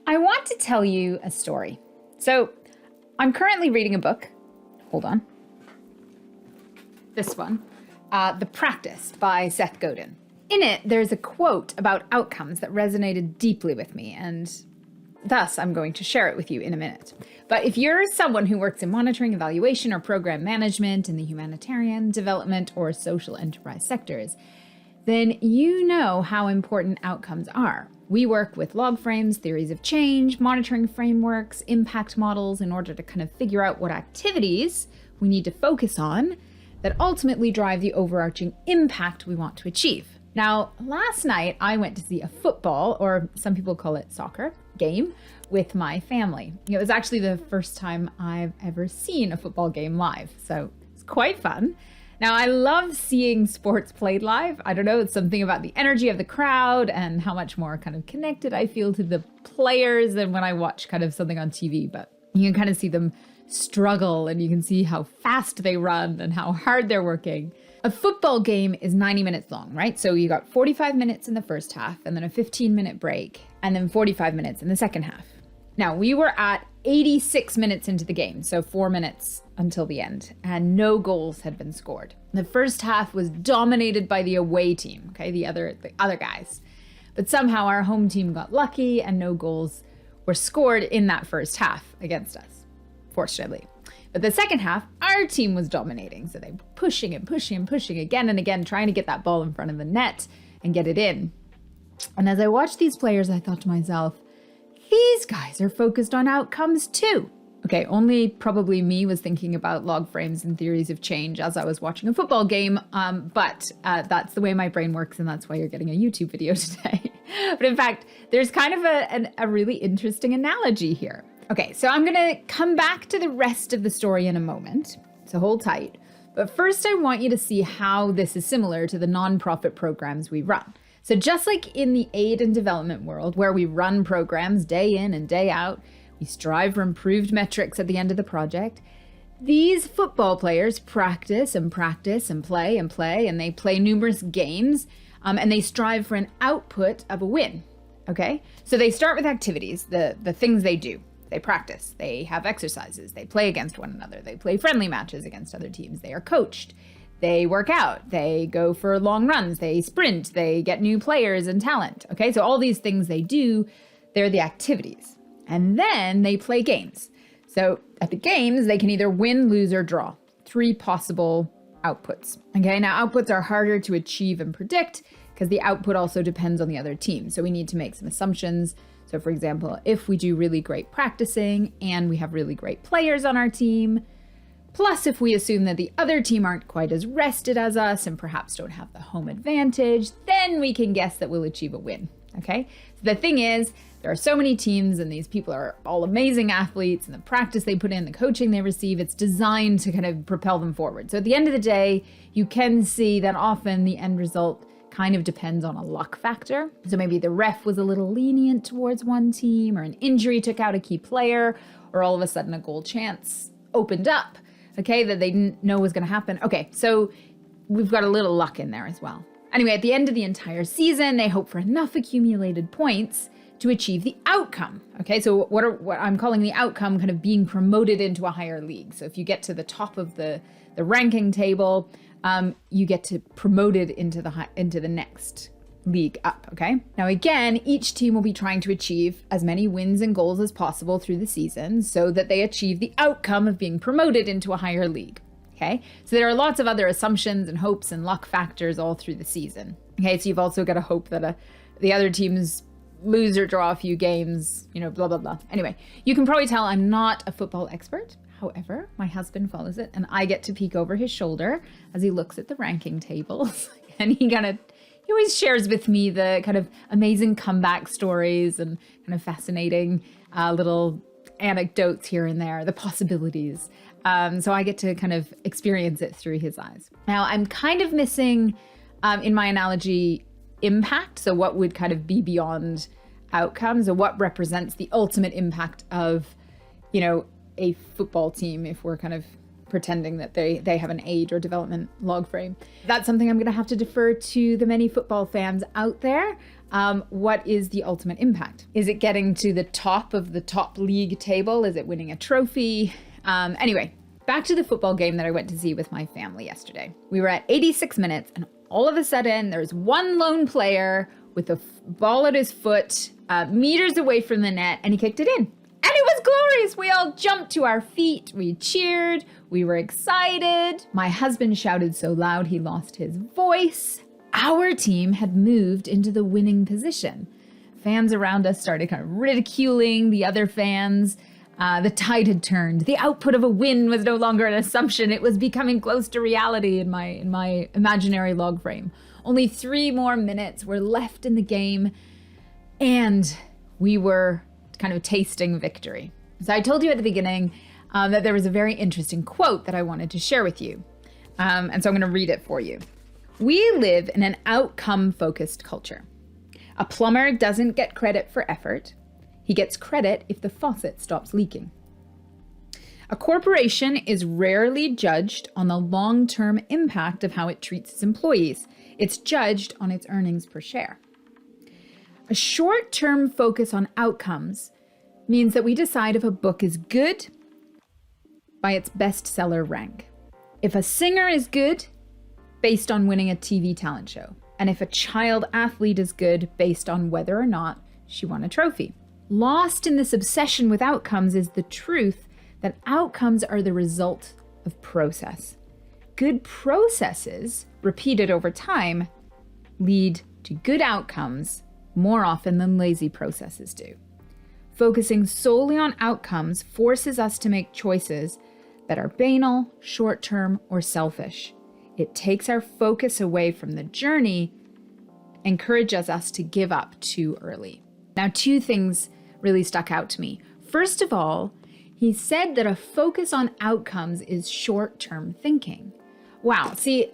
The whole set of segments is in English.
I want to tell you a story. So I'm currently reading a book. Hold on. This one, The Practice by Seth Godin. In it, there's a quote about outcomes that resonated deeply with me, and thus I'm going to share it with you in a minute. But if you're someone who works in monitoring, evaluation, or program management in the humanitarian, development, or social enterprise sectors, then you know how important outcomes are. We work with log frames, theories of change, monitoring frameworks, impact models in order to kind of figure out what activities we need to focus on that ultimately drive the overarching impact we want to achieve. Now, last night I went to see a football, or some people call it soccer, game with my family. It was actually the first time I've ever seen a football game live, so it's quite fun. Now, I love seeing sports played live. I don't know, it's something about the energy of the crowd and how much more kind of connected I feel to the players than when I watch kind of something on TV, but you can kind of see them struggle and you can see how fast they run and how hard they're working. A football game is 90 minutes long, right? So you got 45 minutes in the first half and then a 15-minute break and then 45 minutes in the second half. Now, we were at 86 minutes into the game, so 4 minutes until the end, and no goals had been scored. The first half was dominated by the away team, okay, the other guys. But somehow our home team got lucky and no goals were scored in that first half against us, fortunately. But the second half, our team was dominating, so they were pushing and pushing and pushing again and again, trying to get that ball in front of the net and get it in. And as I watched these players, I thought to myself, these guys are focused on outcomes too. Okay, only probably me was thinking about log frames and theories of change as I was watching a football game, but that's the way my brain works, and that's why you're getting a YouTube video today. But in fact, there's kind of a really interesting analogy here. Okay, so I'm gonna come back to the rest of the story in a moment, so hold tight. But first I want you to see how this is similar to the nonprofit programs we run. So just like in the aid and development world, where we run programs day in and day out, we strive for improved metrics at the end of the project, these football players practice and practice and play, and they play numerous games, and they strive for an output of a win, okay? So they start with activities, the things they do. They practice, they have exercises, they play against one another, they play friendly matches against other teams, they are coached, they work out, they go for long runs, they sprint, they get new players and talent, okay? So all these things they do, they're the activities. And then they play games. So at the games, they can either win, lose, or draw. 3 possible outputs, okay? Now outputs are harder to achieve and predict because the output also depends on the other team. So we need to make some assumptions. So for example, if we do really great practicing and we have really great players on our team, plus if we assume that the other team aren't quite as rested as us and perhaps don't have the home advantage, then we can guess that we'll achieve a win, okay? So the thing is, there are so many teams and these people are all amazing athletes, and the practice they put in, the coaching they receive, it's designed to kind of propel them forward. So at the end of the day, you can see that often the end result kind of depends on a luck factor. So maybe the ref was a little lenient towards one team, or an injury took out a key player, or all of a sudden a goal chance opened up, okay, that they didn't know was going to happen. Okay, so we've got a little luck in there as well. Anyway, at the end of the entire season, they hope for enough accumulated points to achieve the outcome. Okay, so what I'm calling the outcome kind of being promoted into a higher league. So if you get to the top of the ranking table, you get to promoted into the next league up, okay? Now again, each team will be trying to achieve as many wins and goals as possible through the season so that they achieve the outcome of being promoted into a higher league, okay? So there are lots of other assumptions and hopes and luck factors all through the season, okay? So you've also got to hope that the other teams lose or draw a few games, you know, blah, blah, blah. Anyway, you can probably tell I'm not a football expert. However, my husband follows it and I get to peek over his shoulder as he looks at the ranking tables and he always shares with me the kind of amazing comeback stories and kind of fascinating little anecdotes here and there, the possibilities. So I get to kind of experience it through his eyes. Now I'm kind of missing, in my analogy, impact. So what would kind of be beyond outcomes, or what represents the ultimate impact of, you know, a football team, if we're kind of pretending that they have an age or development log frame. That's something I'm going to have to defer to the many football fans out there. What is the ultimate impact? Is it getting to the top of the top league table? Is it winning a trophy? Anyway, back to the football game that I went to see with my family yesterday. We were at 86 minutes and all of a sudden there's one lone player with a ball at his foot, meters away from the net, and he kicked it in. And it was glorious. We all jumped to our feet. We cheered. We were excited. My husband shouted so loud he lost his voice. Our team had moved into the winning position. Fans around us started kind of ridiculing the other fans. The tide had turned. The output of a win was no longer an assumption. It was becoming close to reality in my imaginary log frame. Only 3 more minutes were left in the game, and we were kind of tasting victory. So I told you at the beginning that there was a very interesting quote that I wanted to share with you. And so I'm going to read it for you. We live in an outcome-focused culture. A plumber doesn't get credit for effort. He gets credit if the faucet stops leaking. A corporation is rarely judged on the long-term impact of how it treats its employees. It's judged on its earnings per share. A short-term focus on outcomes means that we decide if a book is good by its bestseller rank. If a singer is good, based on winning a TV talent show. And if a child athlete is good, based on whether or not she won a trophy. Lost in this obsession with outcomes is the truth that outcomes are the result of process. Good processes, repeated over time, lead to good outcomes more often than lazy processes do. Focusing solely on outcomes forces us to make choices that are banal, short-term, or selfish. It takes our focus away from the journey, encourages us to give up too early. Now, 2 things really stuck out to me. First of all, he said that a focus on outcomes is short-term thinking. Wow. See,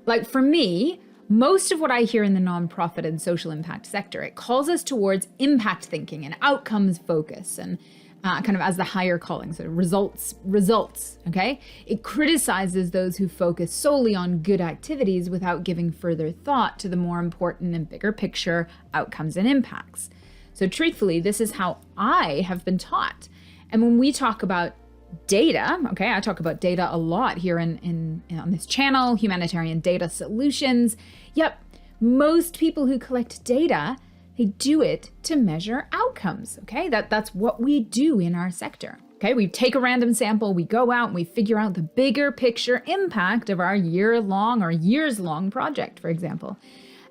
like for me, most of what I hear in the nonprofit and social impact sector, it calls us towards impact thinking and outcomes focus and kind of as the higher calling, so results, okay? It criticizes those who focus solely on good activities without giving further thought to the more important and bigger picture outcomes and impacts. So truthfully, this is how I have been taught. And when we talk about data, okay, I talk about data a lot here on this channel, Humanitarian Data Solutions. Yep, most people who collect data, they do it to measure outcomes, okay? That's what we do in our sector, okay? We take a random sample, we go out and we figure out the bigger picture impact of our year-long or years-long project, for example.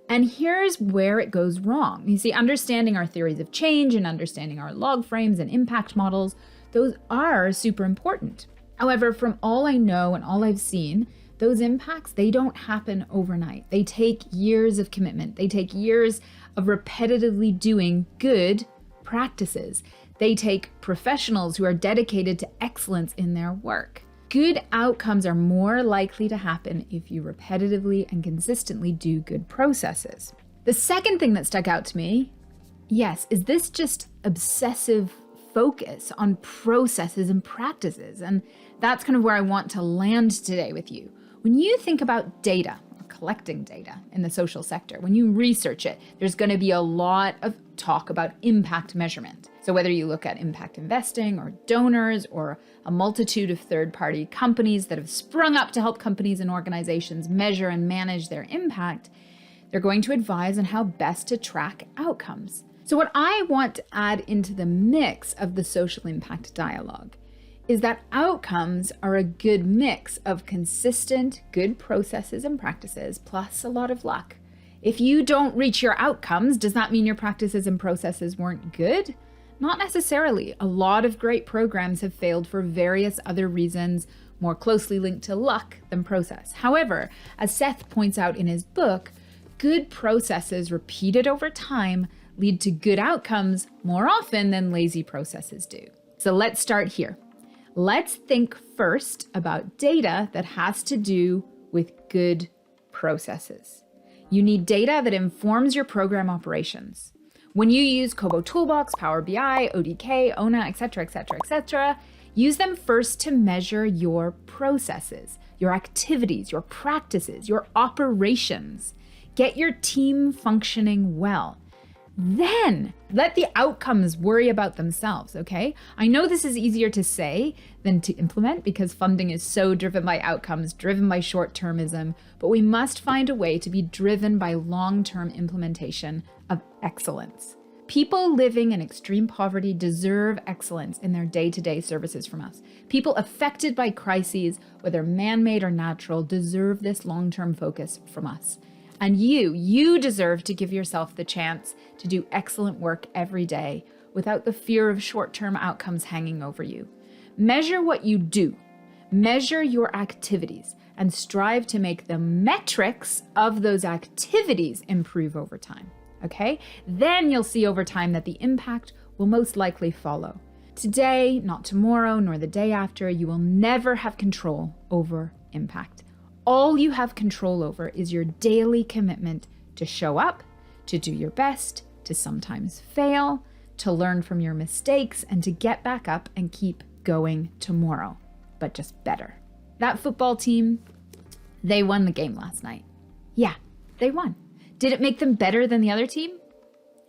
And here's where it goes wrong. You see, understanding our theories of change and understanding our log frames and impact models, those are super important. However, from all I know and all I've seen, those impacts, they don't happen overnight. They take years of commitment. They take years of repetitively doing good practices. They take professionals who are dedicated to excellence in their work. Good outcomes are more likely to happen if you repetitively and consistently do good processes. The second thing that stuck out to me, yes, is this just obsessive focus on processes and practices? And that's kind of where I want to land today with you. When you think about data, or collecting data in the social sector, when you research it, there's going to be a lot of talk about impact measurement. So whether you look at impact investing or donors or a multitude of third-party companies that have sprung up to help companies and organizations measure and manage their impact, they're going to advise on how best to track outcomes. So what I want to add into the mix of the social impact dialogue is that outcomes are a good mix of consistent, good processes and practices, plus a lot of luck. If you don't reach your outcomes, does that mean your practices and processes weren't good? Not necessarily. A lot of great programs have failed for various other reasons, more closely linked to luck than process. However, as Seth points out in his book, good processes repeated over time lead to good outcomes more often than lazy processes do. So let's start here. Let's think first about data that has to do with good processes. You need data that informs your program operations. When you use KoboToolbox, Power BI, ODK, ONA, etc., Use them first to measure your processes, your activities, your practices, your operations. Get your team functioning well. Then let the outcomes worry about themselves, okay? I know this is easier to say than to implement because funding is so driven by outcomes, driven by short-termism, but we must find a way to be driven by long-term implementation of excellence. People living in extreme poverty deserve excellence in their day-to-day services from us. People affected by crises, whether man-made or natural, deserve this long-term focus from us. And you deserve to give yourself the chance to do excellent work every day without the fear of short-term outcomes hanging over you. Measure what you do, measure your activities, and strive to make the metrics of those activities improve over time, okay? Then you'll see over time that the impact will most likely follow. Today, not tomorrow, nor the day after, you will never have control over impact. All you have control over is your daily commitment to show up, to do your best, to sometimes fail, to learn from your mistakes, and to get back up and keep going tomorrow, but just better. That football team, they won the game last night. Yeah, they won. Did it make them better than the other team?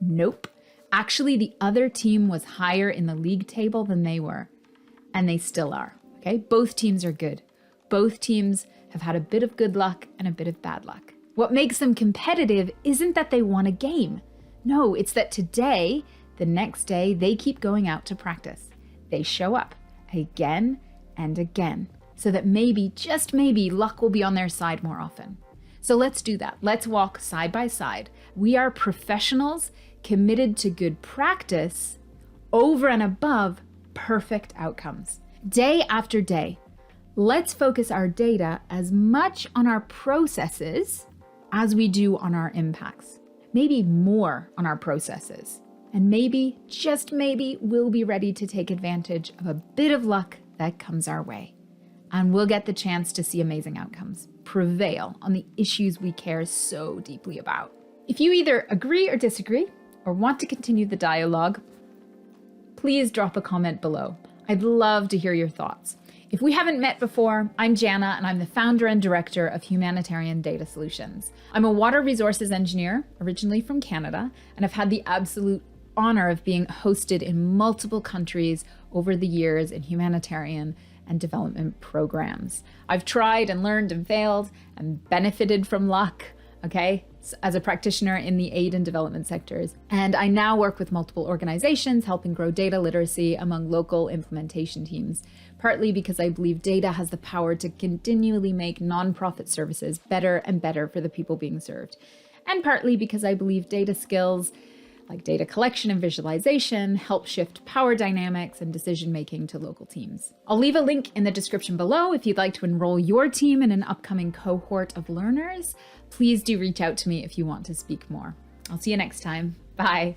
Nope. Actually, the other team was higher in the league table than they were, and they still are, okay? Both teams are good. Both teams have had a bit of good luck and a bit of bad luck. What makes them competitive isn't that they won a game. No, it's that today, the next day, they keep going out to practice. They show up again and again so that maybe, just maybe, luck will be on their side more often. So let's do that. Let's walk side by side. We are professionals committed to good practice over and above perfect outcomes. Day after day, let's focus our data as much on our processes as we do on our impacts. Maybe more on our processes. And maybe, just maybe, we'll be ready to take advantage of a bit of luck that comes our way. And we'll get the chance to see amazing outcomes prevail on the issues we care so deeply about. If you either agree or disagree, or want to continue the dialogue, please drop a comment below. I'd love to hear your thoughts. If we haven't met before, I'm Jana, and I'm the founder and director of Humanitarian Data Solutions. I'm a water resources engineer, originally from Canada, and I've had the absolute honor of being hosted in multiple countries over the years in humanitarian and development programs. I've tried and learned and failed and benefited from luck, okay, as a practitioner in the aid and development sectors. And I now work with multiple organizations helping grow data literacy among local implementation teams, partly because I believe data has the power to continually make nonprofit services better and better for the people being served. And partly because I believe data skills like data collection and visualization help shift power dynamics and decision-making to local teams. I'll leave a link in the description below if you'd like to enroll your team in an upcoming cohort of learners. Please do reach out to me if you want to speak more. I'll see you next time. Bye.